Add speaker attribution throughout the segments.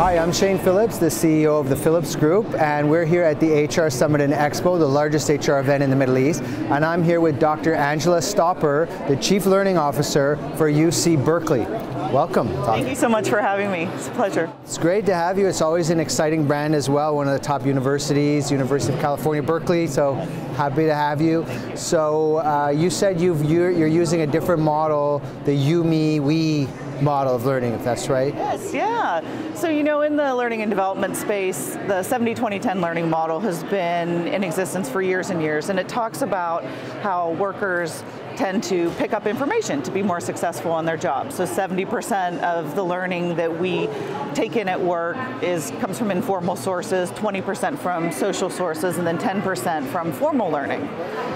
Speaker 1: Hi, I'm Shane Phillips, the CEO of the Phillips Group, and we're here at the HR Summit and Expo, the largest HR event in the Middle East. And I'm here with Dr. Angela Stopper, the Chief Learning Officer for UC Berkeley. Welcome.
Speaker 2: Thank you so much for having me. It's a pleasure.
Speaker 1: It's great to have you. It's always an exciting brand as well, one of the top universities, University of California, Berkeley, so happy to have you. So you said you're using a different model, the you, me, we model of learning, if that's right?
Speaker 2: Yes, yeah. So in the learning and development space, the 70-20-10 learning model has been in existence for years and years, and it talks about how workers tend to pick up information to be more successful on their jobs. So 70% of the learning that we take in at work comes from informal sources, 20% from social sources, and then 10% from formal learning.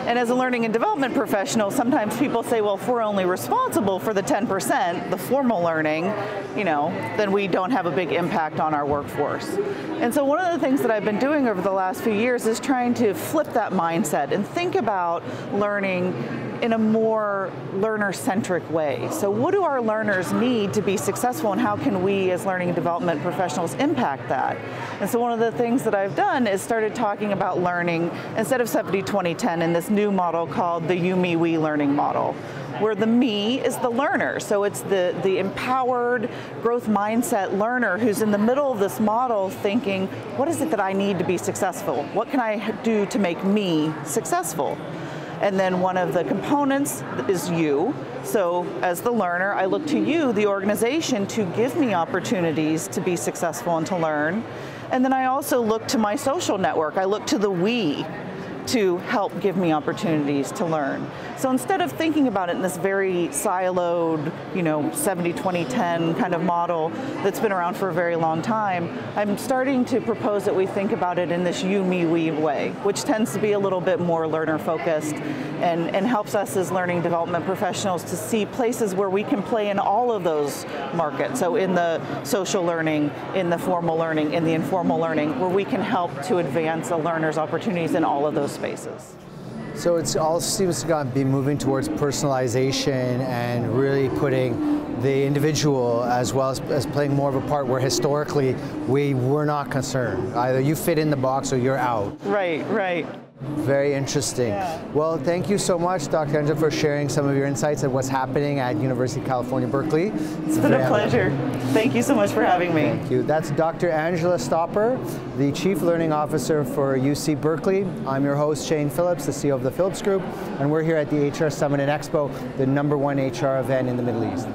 Speaker 2: And as a learning and development professional, sometimes people say, well, if we're only responsible for the 10%, the formal learning, then we don't have a big impact on our workforce. And so one of the things that I've been doing over the last few years is trying to flip that mindset and think about learning in a more learner-centric way. So what do our learners need to be successful, and how can we as learning and development professionals impact that? And so one of the things that I've done is started talking about learning instead of 70-20-10 in this new model called the you, me, we learning model, where the me is the learner. So it's the empowered growth mindset learner who's in the middle of this model thinking, what is it that I need to be successful? What can I do to make me successful? And then one of the components is you. So as the learner, I look to you, the organization, to give me opportunities to be successful and to learn. And then I also look to my social network. I look to the we to help give me opportunities to learn. So instead of thinking about it in this very siloed, 70-20-10 kind of model that's been around for a very long time, I'm starting to propose that we think about it in this you, me, we way, which tends to be a little bit more learner focused and helps us as learning development professionals to see places where we can play in all of those markets. So in the social learning, in the formal learning, in the informal learning, where we can help to advance a learner's opportunities in all of those spaces.
Speaker 1: So it all seems to be moving towards personalization and really putting the individual as well as playing more of a part where historically we were not concerned. Either you fit in the box or you're out.
Speaker 2: Right, right.
Speaker 1: Very interesting.
Speaker 2: Yeah.
Speaker 1: Well, thank you so much, Dr. Angela, for sharing some of your insights on what's happening at University of California, Berkeley.
Speaker 2: It's been a pleasure. Thank you so much for having me.
Speaker 1: Thank you. That's Dr. Angela Stopper, the Chief Learning Officer for UC Berkeley. I'm your host, Shane Phillips, the CEO of the Phillips Group, and we're here at the HR Summit and Expo, the #1 HR event in the Middle East.